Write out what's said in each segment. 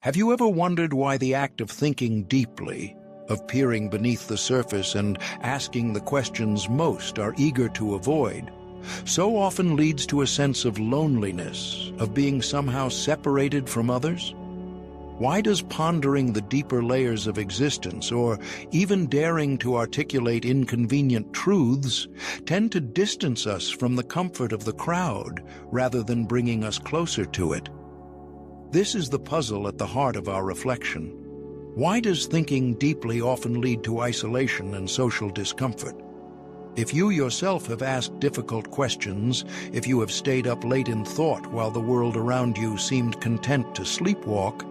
Have you ever wondered why the act of thinking deeply, of peering beneath the surface and asking the questions most are eager to avoid, so often leads to a sense of loneliness, of being somehow separated from others? Why does pondering the deeper layers of existence, or even daring to articulate inconvenient truths, tend to distance us from the comfort of the crowd rather than bringing us closer to it? This is the puzzle at the heart of our reflection. Why does thinking deeply often lead to isolation and social discomfort? If you yourself have asked difficult questions, if you have stayed up late in thought while the world around you seemed content to sleepwalk,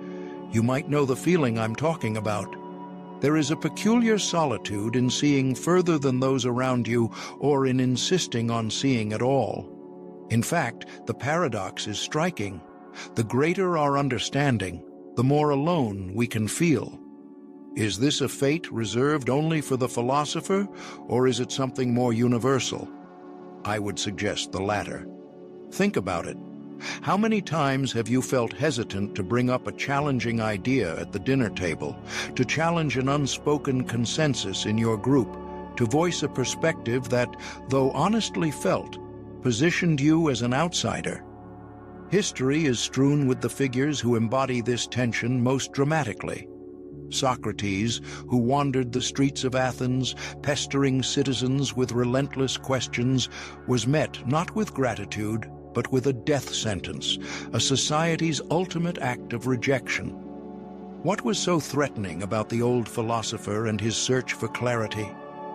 you might know the feeling I'm talking about. There is a peculiar solitude in seeing further than those around you, or in insisting on seeing at all. In fact, the paradox is striking. The greater our understanding, the more alone we can feel. Is this a fate reserved only for the philosopher, or is it something more universal? I would suggest the latter. Think about it. How many times have you felt hesitant to bring up a challenging idea at the dinner table, to challenge an unspoken consensus in your group, to voice a perspective that, though honestly felt, positioned you as an outsider? History is strewn with the figures who embody this tension most dramatically. Socrates, who wandered the streets of Athens, pestering citizens with relentless questions, was met not with gratitude, but with a death sentence, a society's ultimate act of rejection. What was so threatening about the old philosopher and his search for clarity?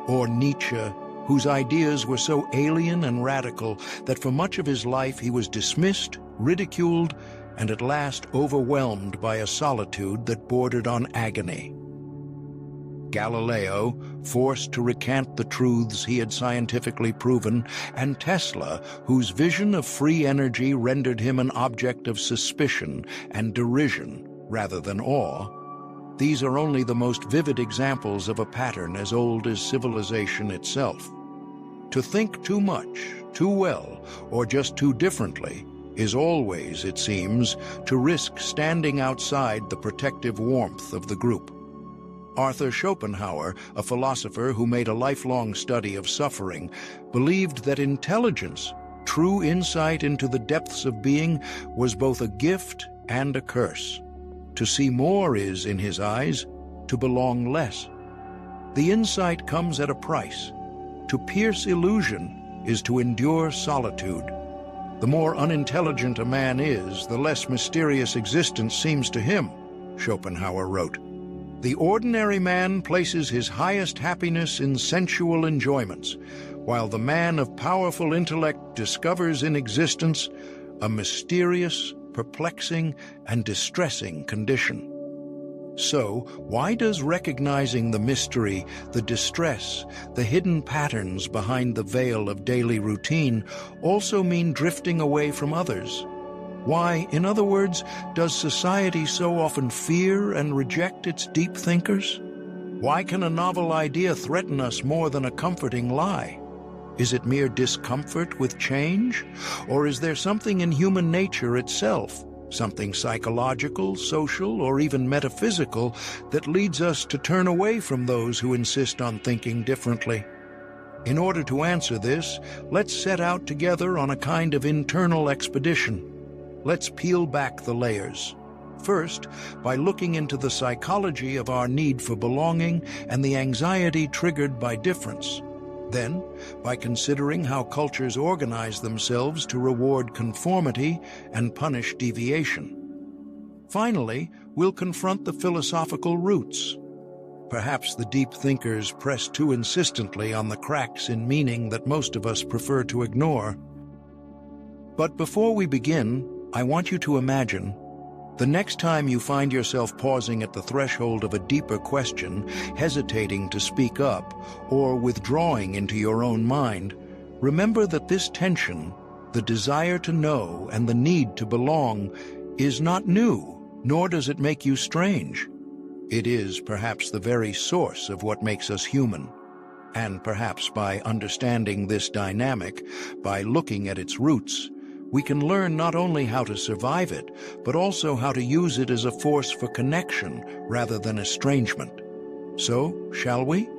Or Nietzsche, whose ideas were so alien and radical that for much of his life he was dismissed, ridiculed, and at last overwhelmed by a solitude that bordered on agony. Galileo, forced to recant the truths he had scientifically proven, and Tesla, whose vision of free energy rendered him an object of suspicion and derision rather than awe. These are only the most vivid examples of a pattern as old as civilization itself. To think too much, too well, or just too differently is always, it seems, to risk standing outside the protective warmth of the group. Arthur Schopenhauer, a philosopher who made a lifelong study of suffering, believed that intelligence, true insight into the depths of being, was both a gift and a curse. To see more is, in his eyes, to belong less. The insight comes at a price. To pierce illusion is to endure solitude. The more unintelligent a man is, the less mysterious existence seems to him, Schopenhauer wrote. The ordinary man places his highest happiness in sensual enjoyments, while the man of powerful intellect discovers in existence a mysterious, perplexing, and distressing condition. So, why does recognizing the mystery, the distress, the hidden patterns behind the veil of daily routine also mean drifting away from others? Why, in other words, does society so often fear and reject its deep thinkers? Why can a novel idea threaten us more than a comforting lie? Is it mere discomfort with change? Or is there something in human nature itself, something psychological, social, or even metaphysical, that leads us to turn away from those who insist on thinking differently? In order to answer this, let's set out together on a kind of internal expedition. Let's peel back the layers. First, by looking into the psychology of our need for belonging and the anxiety triggered by difference. Then, by considering how cultures organize themselves to reward conformity and punish deviation. Finally, we'll confront the philosophical roots. Perhaps the deep thinkers press too insistently on the cracks in meaning that most of us prefer to ignore. But before we begin, I want you to imagine the next time you find yourself pausing at the threshold of a deeper question, hesitating to speak up, or withdrawing into your own mind, remember that this tension, the desire to know and the need to belong, is not new, nor does it make you strange. It is perhaps the very source of what makes us human. And perhaps by understanding this dynamic, by looking at its roots, we can learn not only how to survive it, but also how to use it as a force for connection rather than estrangement. So, shall we?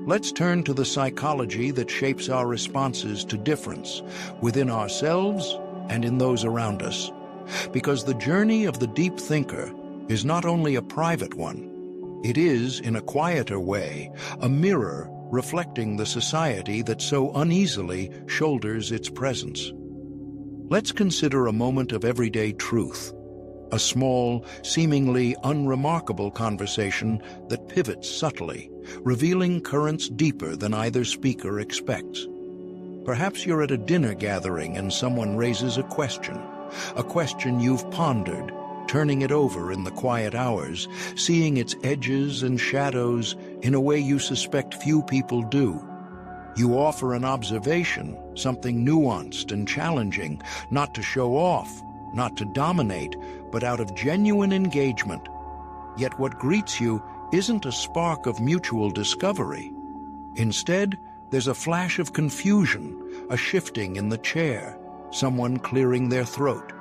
Let's turn to the psychology that shapes our responses to difference within ourselves and in those around us. Because the journey of the deep thinker is not only a private one, it is, in a quieter way, a mirror reflecting the society that so uneasily shoulders its presence. Let's consider a moment of everyday truth, a small, seemingly unremarkable conversation that pivots subtly, revealing currents deeper than either speaker expects. Perhaps you're at a dinner gathering and someone raises a question you've pondered, turning it over in the quiet hours, seeing its edges and shadows in a way you suspect few people do. You offer an observation, something nuanced and challenging, not to show off, not to dominate, but out of genuine engagement. Yet what greets you isn't a spark of mutual discovery. Instead, there's a flash of confusion, a shifting in the chair, someone clearing their throat.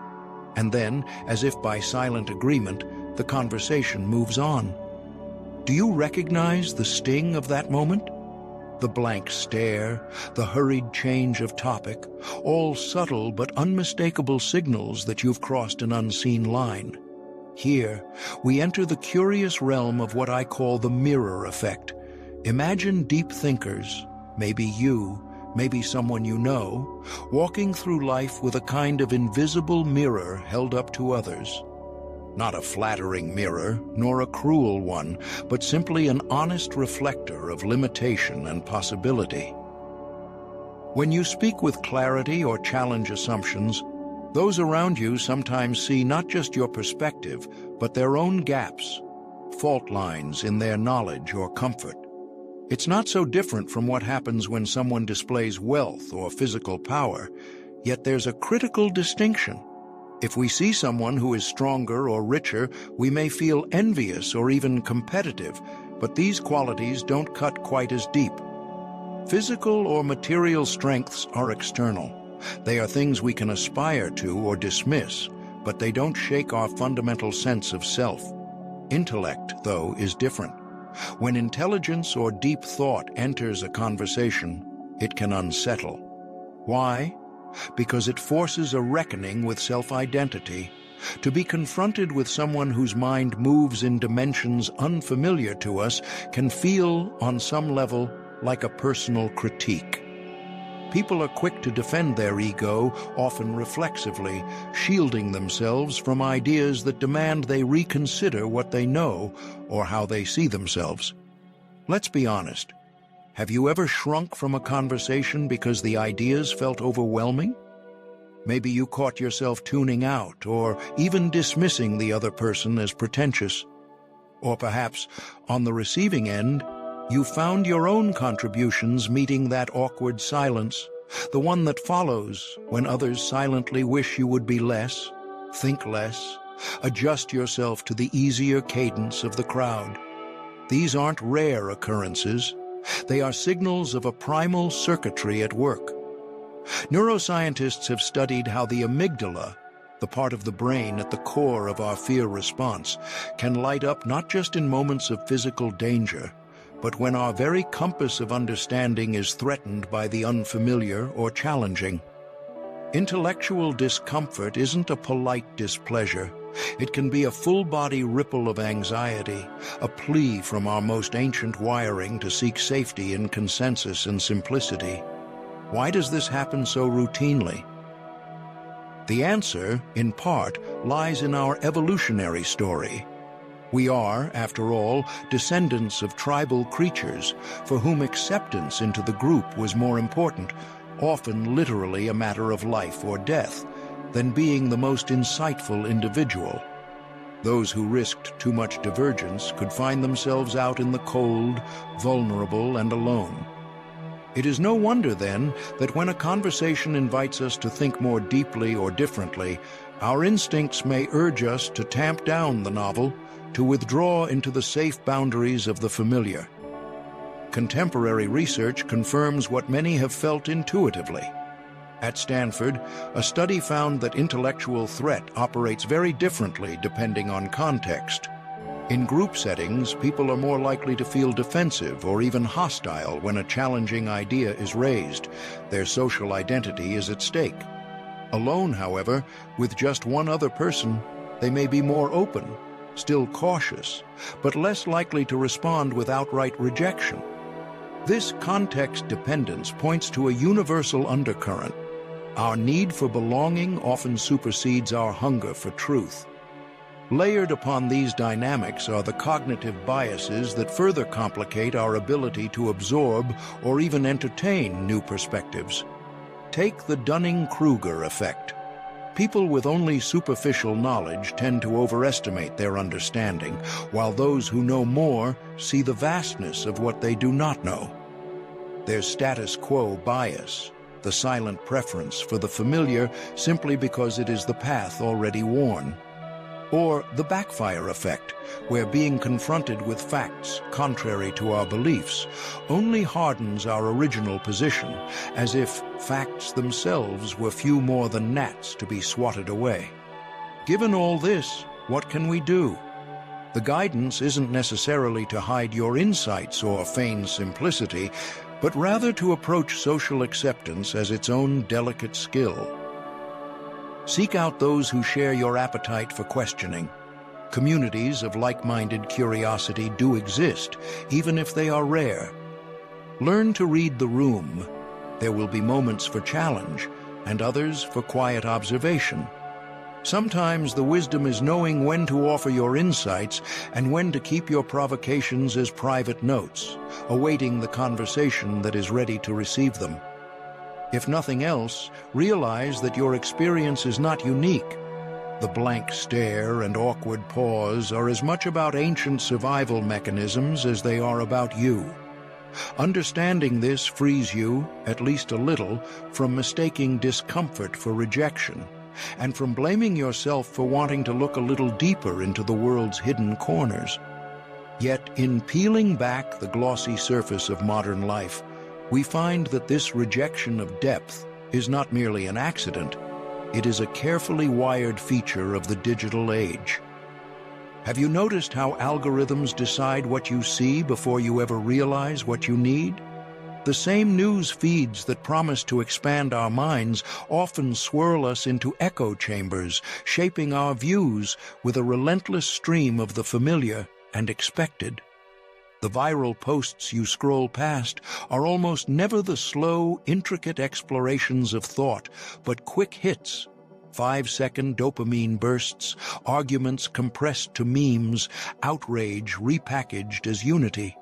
And then, as if by silent agreement, the conversation moves on. Do you recognize the sting of that moment? The blank stare, the hurried change of topic, all subtle but unmistakable signals that you've crossed an unseen line. Here, we enter the curious realm of what I call the mirror effect. Imagine deep thinkers, maybe you, maybe someone you know, walking through life with a kind of invisible mirror held up to others. Not a flattering mirror, nor a cruel one, but simply an honest reflector of limitation and possibility. When you speak with clarity or challenge assumptions, those around you sometimes see not just your perspective, but their own gaps, fault lines in their knowledge or comfort. It's not so different from what happens when someone displays wealth or physical power, yet there's a critical distinction. If we see someone who is stronger or richer, we may feel envious or even competitive, but these qualities don't cut quite as deep. Physical or material strengths are external. They are things we can aspire to or dismiss, but they don't shake our fundamental sense of self. Intellect, though, is different. When intelligence or deep thought enters a conversation, it can unsettle. Why? Because it forces a reckoning with self-identity. To be confronted with someone whose mind moves in dimensions unfamiliar to us can feel, on some level, like a personal critique. People are quick to defend their ego, often reflexively, shielding themselves from ideas that demand they reconsider what they know or how they see themselves. Let's be honest. Have you ever shrunk from a conversation because the ideas felt overwhelming? Maybe you caught yourself tuning out or even dismissing the other person as pretentious. Or perhaps, on the receiving end, you found your own contributions meeting that awkward silence, the one that follows when others silently wish you would be less, think less, adjust yourself to the easier cadence of the crowd. These aren't rare occurrences. They are signals of a primal circuitry at work. Neuroscientists have studied how the amygdala, the part of the brain at the core of our fear response, can light up not just in moments of physical danger, but when our very compass of understanding is threatened by the unfamiliar or challenging. Intellectual discomfort isn't a polite displeasure. It can be a full-body ripple of anxiety, a plea from our most ancient wiring to seek safety in consensus and simplicity. Why does this happen so routinely? The answer, in part, lies in our evolutionary story. We are, after all, descendants of tribal creatures for whom acceptance into the group was more important, often literally a matter of life or death, than being the most insightful individual. Those who risked too much divergence could find themselves out in the cold, vulnerable, and alone. It is no wonder, then, that when a conversation invites us to think more deeply or differently, our instincts may urge us to tamp down the novel, to withdraw into the safe boundaries of the familiar. Contemporary research confirms what many have felt intuitively. At Stanford, a study found that intellectual threat operates very differently depending on context. In group settings, people are more likely to feel defensive or even hostile when a challenging idea is raised. Their social identity is at stake. Alone, however, with just one other person, they may be more open, still cautious, but less likely to respond with outright rejection. This context dependence points to a universal undercurrent. Our need for belonging often supersedes our hunger for truth. Layered upon these dynamics are the cognitive biases that further complicate our ability to absorb or even entertain new perspectives. Take the Dunning-Kruger effect. People with only superficial knowledge tend to overestimate their understanding, while those who know more see the vastness of what they do not know. There's status quo bias, the silent preference for the familiar simply because it is the path already worn. Or the backfire effect, where being confronted with facts contrary to our beliefs only hardens our original position, as if facts themselves were few more than gnats to be swatted away. Given all this, what can we do? The guidance isn't necessarily to hide your insights or feign simplicity, but rather to approach social acceptance as its own delicate skill. Seek out those who share your appetite for questioning. Communities of like-minded curiosity do exist, even if they are rare. Learn to read the room. There will be moments for challenge, and others for quiet observation. Sometimes the wisdom is knowing when to offer your insights and when to keep your provocations as private notes, awaiting the conversation that is ready to receive them. If nothing else, realize that your experience is not unique. The blank stare and awkward pause are as much about ancient survival mechanisms as they are about you. Understanding this frees you, at least a little, from mistaking discomfort for rejection, and from blaming yourself for wanting to look a little deeper into the world's hidden corners. Yet, in peeling back the glossy surface of modern life, we find that this rejection of depth is not merely an accident, it is a carefully wired feature of the digital age. Have you noticed how algorithms decide what you see before you ever realize what you need? The same news feeds that promise to expand our minds often swirl us into echo chambers, shaping our views with a relentless stream of the familiar and expected. The viral posts you scroll past are almost never the slow, intricate explorations of thought, but quick hits, 5-second dopamine bursts, arguments compressed to memes, outrage repackaged as unity.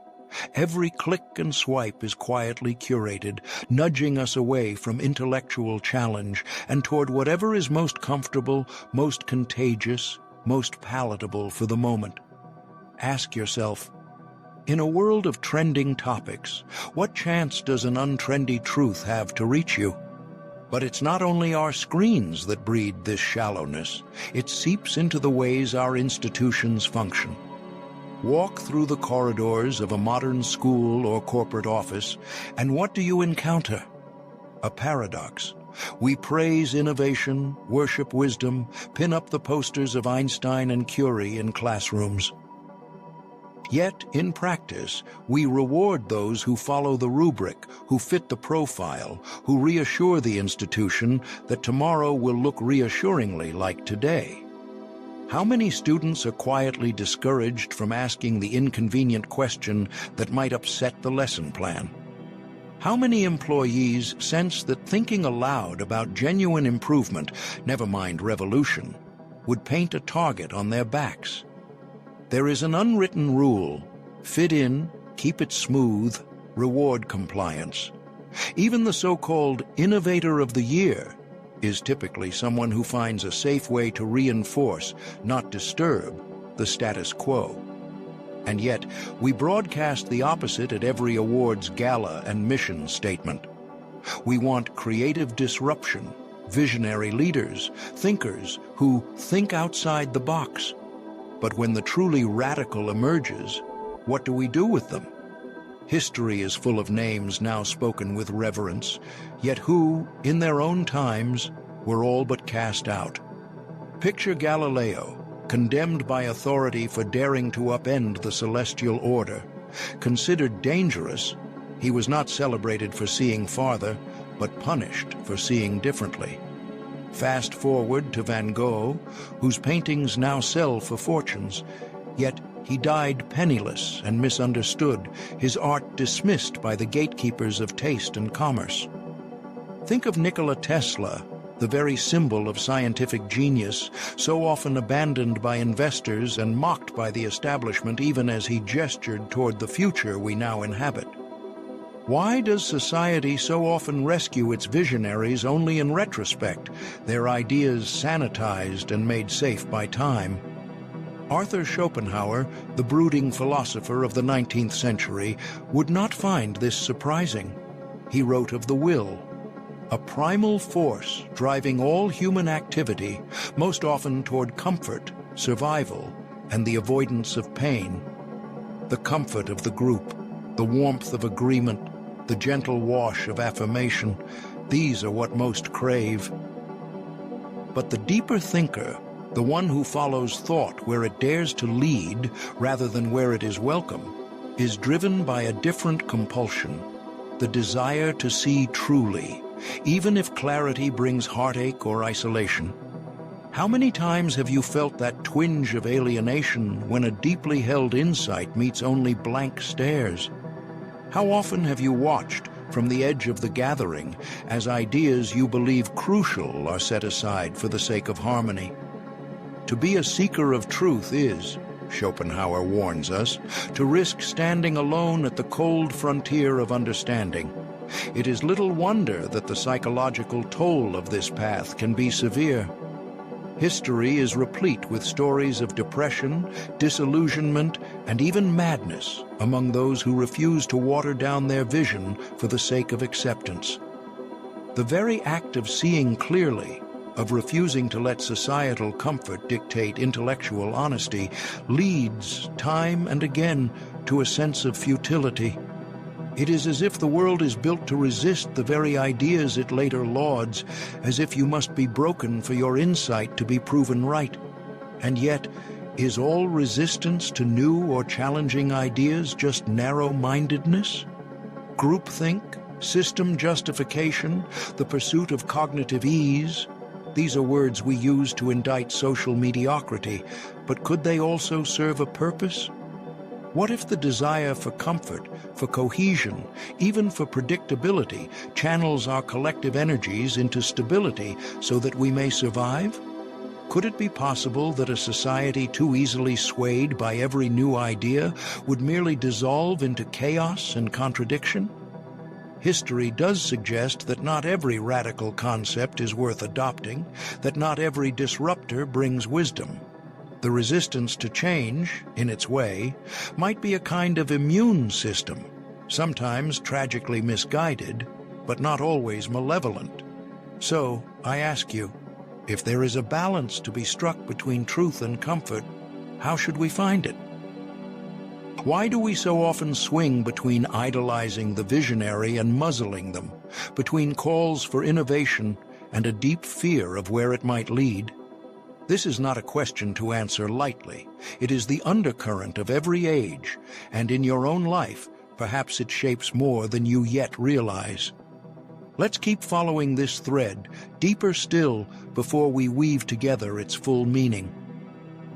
Every click and swipe is quietly curated, nudging us away from intellectual challenge and toward whatever is most comfortable, most contagious, most palatable for the moment. Ask yourself, in a world of trending topics, what chance does an untrendy truth have to reach you? But it's not only our screens that breed this shallowness. It seeps into the ways our institutions function. Walk through the corridors of a modern school or corporate office, and what do you encounter? A paradox. We praise innovation, worship wisdom, pin up the posters of Einstein and Curie in classrooms. Yet, in practice, we reward those who follow the rubric, who fit the profile, who reassure the institution that tomorrow will look reassuringly like today. How many students are quietly discouraged from asking the inconvenient question that might upset the lesson plan? How many employees sense that thinking aloud about genuine improvement, never mind revolution, would paint a target on their backs? There is an unwritten rule: fit in, keep it smooth, reward compliance. Even the so-called innovator of the year is typically someone who finds a safe way to reinforce, not disturb, the status quo. And yet, we broadcast the opposite at every awards gala and mission statement. We want creative disruption, visionary leaders, thinkers who think outside the box. But when the truly radical emerges, what do we do with them? History is full of names now spoken with reverence, yet who, in their own times, were all but cast out. Picture Galileo, condemned by authority for daring to upend the celestial order. Considered dangerous, he was not celebrated for seeing farther, but punished for seeing differently. Fast forward to Van Gogh, whose paintings now sell for fortunes, yet he died penniless and misunderstood, his art dismissed by the gatekeepers of taste and commerce. Think of Nikola Tesla, the very symbol of scientific genius, so often abandoned by investors and mocked by the establishment even as he gestured toward the future we now inhabit. Why does society so often rescue its visionaries only in retrospect, their ideas sanitized and made safe by time? Arthur Schopenhauer, the brooding philosopher of the 19th century, would not find this surprising. He wrote of the will, a primal force driving all human activity, most often toward comfort, survival, and the avoidance of pain. The comfort of the group, the warmth of agreement, the gentle wash of affirmation, these are what most crave. But the deeper thinker, the one who follows thought where it dares to lead rather than where it is welcome, is driven by a different compulsion, the desire to see truly, even if clarity brings heartache or isolation. How many times have you felt that twinge of alienation when a deeply held insight meets only blank stares? How often have you watched from the edge of the gathering as ideas you believe crucial are set aside for the sake of harmony? To be a seeker of truth is, Schopenhauer warns us, to risk standing alone at the cold frontier of understanding. It is little wonder that the psychological toll of this path can be severe. History is replete with stories of depression, disillusionment, and even madness among those who refuse to water down their vision for the sake of acceptance. The very act of seeing clearly, of refusing to let societal comfort dictate intellectual honesty, leads, time and again, to a sense of futility. It is as if the world is built to resist the very ideas it later lauds, as if you must be broken for your insight to be proven right. And yet, is all resistance to new or challenging ideas just narrow-mindedness? Groupthink, system justification, the pursuit of cognitive ease? These are words we use to indict social mediocrity, but could they also serve a purpose? What if the desire for comfort, for cohesion, even for predictability, channels our collective energies into stability so that we may survive? Could it be possible that a society too easily swayed by every new idea would merely dissolve into chaos and contradiction? History does suggest that not every radical concept is worth adopting, that not every disruptor brings wisdom. The resistance to change, in its way, might be a kind of immune system, sometimes tragically misguided, but not always malevolent. So, I ask you, if there is a balance to be struck between truth and comfort, how should we find it? Why do we so often swing between idolizing the visionary and muzzling them, between calls for innovation and a deep fear of where it might lead? This is not a question to answer lightly. It is the undercurrent of every age, and in your own life, perhaps it shapes more than you yet realize. Let's keep following this thread, deeper still, before we weave together its full meaning.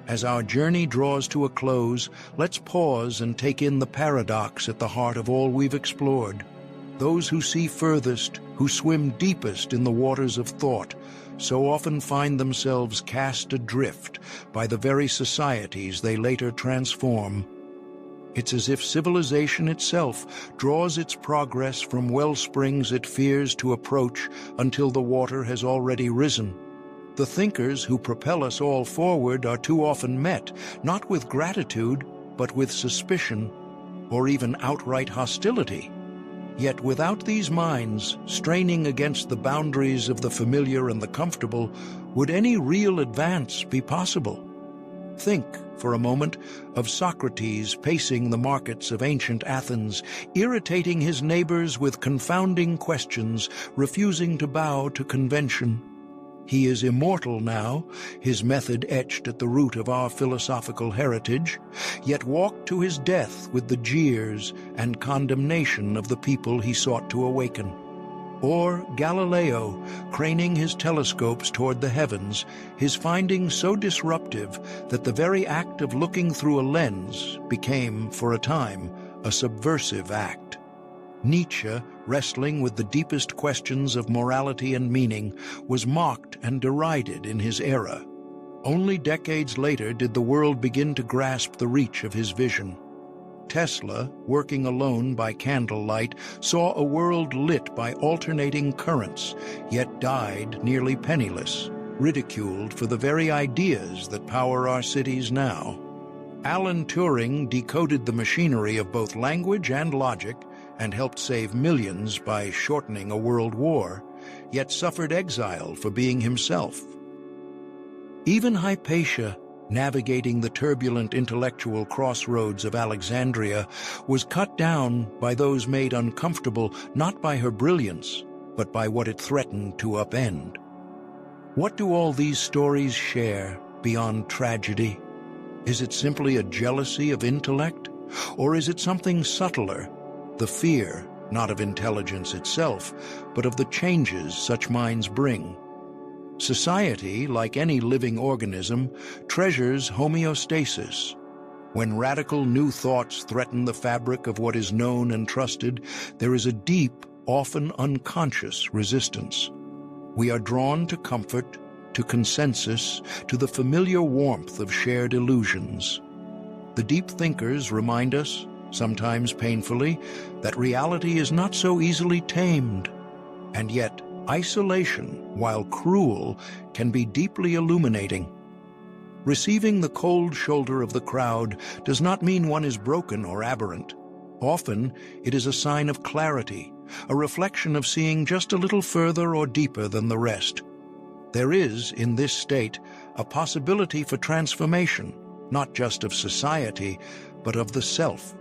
As our journey draws to a close, let's pause and take in the paradox at the heart of all we've explored. Those who see furthest, who swim deepest in the waters of thought, so often find themselves cast adrift by the very societies they later transform. It's as if civilization itself draws its progress from wellsprings it fears to approach until the water has already risen. The thinkers who propel us all forward are too often met, not with gratitude, but with suspicion, or even outright hostility. Yet without these minds, straining against the boundaries of the familiar and the comfortable, would any real advance be possible? Think, for a moment, of Socrates pacing the markets of ancient Athens, irritating his neighbors with confounding questions, refusing to bow to convention. He is immortal now, his method etched at the root of our philosophical heritage, yet walked to his death with the jeers and condemnation of the people he sought to awaken. Or Galileo, craning his telescopes toward the heavens, his findings so disruptive that the very act of looking through a lens became, for a time, a subversive act. Nietzsche, wrestling with the deepest questions of morality and meaning, was mocked and derided in his era. Only decades later did the world begin to grasp the reach of his vision. Tesla, working alone by candlelight, saw a world lit by alternating currents, yet died nearly penniless, ridiculed for the very ideas that power our cities now. Alan Turing decoded the machinery of both language and logic and helped save millions by shortening a world war, yet suffered exile for being himself. Even Hypatia, navigating the turbulent intellectual crossroads of Alexandria, was cut down by those made uncomfortable not by her brilliance, but by what it threatened to upend. What do all these stories share beyond tragedy? Is it simply a jealousy of intellect? Or is it something subtler, the fear, not of intelligence itself, but of the changes such minds bring? Society, like any living organism, treasures homeostasis. When radical new thoughts threaten the fabric of what is known and trusted, there is a deep, often unconscious resistance. We are drawn to comfort, to consensus, to the familiar warmth of shared illusions. The deep thinkers remind us, sometimes painfully, that reality is not so easily tamed. And yet, isolation, while cruel, can be deeply illuminating. Receiving the cold shoulder of the crowd does not mean one is broken or aberrant. Often, it is a sign of clarity, a reflection of seeing just a little further or deeper than the rest. There is, in this state, a possibility for transformation, not just of society, but of the self.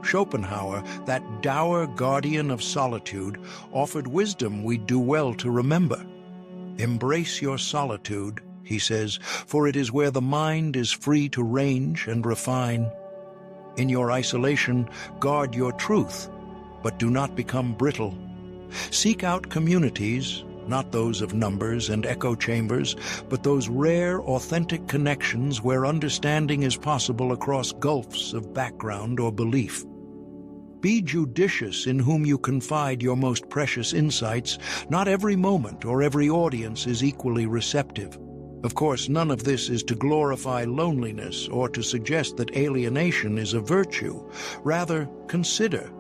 Schopenhauer, that dour guardian of solitude, offered wisdom we'd do well to remember. Embrace your solitude, he says, for it is where the mind is free to range and refine. In your isolation, guard your truth, but do not become brittle. Seek out communities, not those of numbers and echo chambers, but those rare, authentic connections where understanding is possible across gulfs of background or belief. Be judicious in whom you confide your most precious insights. Not every moment or every audience is equally receptive. Of course, none of this is to glorify loneliness or to suggest that alienation is a virtue. Rather, consider,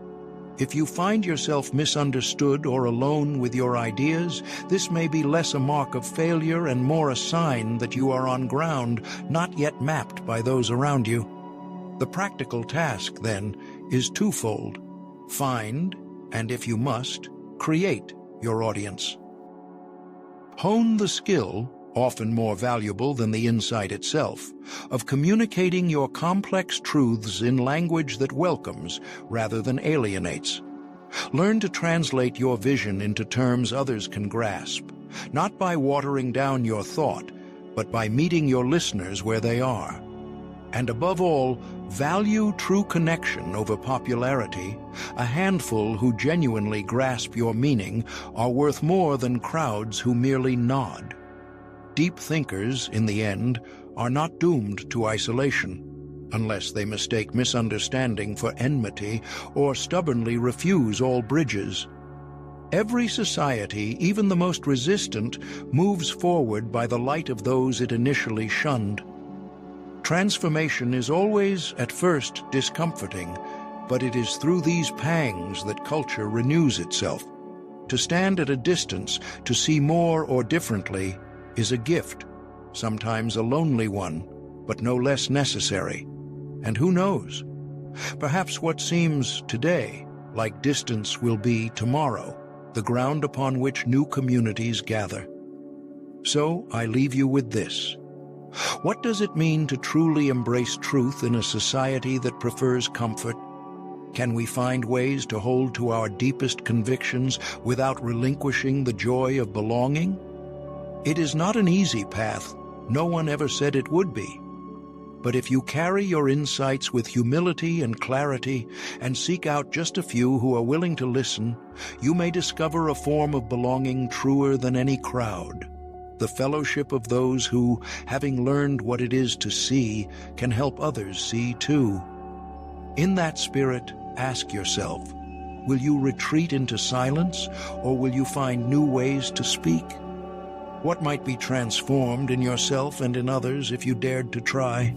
if you find yourself misunderstood or alone with your ideas, this may be less a mark of failure and more a sign that you are on ground not yet mapped by those around you. The practical task, then, is twofold. Find, and if you must, create your audience. Hone the skill, often more valuable than the insight itself, of communicating your complex truths in language that welcomes rather than alienates. Learn to translate your vision into terms others can grasp, not by watering down your thought, but by meeting your listeners where they are. And above all, value true connection over popularity. A handful who genuinely grasp your meaning are worth more than crowds who merely nod. Deep thinkers, in the end, are not doomed to isolation, unless they mistake misunderstanding for enmity or stubbornly refuse all bridges. Every society, even the most resistant, moves forward by the light of those it initially shunned. Transformation is always, at first, discomforting, but it is through these pangs that culture renews itself. To stand at a distance, to see more or differently, is a gift, sometimes a lonely one, but no less necessary. And who knows? Perhaps what seems today like distance will be tomorrow, the ground upon which new communities gather. So I leave you with this. What does it mean to truly embrace truth in a society that prefers comfort? Can we find ways to hold to our deepest convictions without relinquishing the joy of belonging? It is not an easy path. No one ever said it would be. But if you carry your insights with humility and clarity and seek out just a few who are willing to listen, you may discover a form of belonging truer than any crowd. The fellowship of those who, having learned what it is to see, can help others see too. In that spirit, ask yourself, will you retreat into silence, or will you find new ways to speak? What might be transformed in yourself and in others if you dared to try?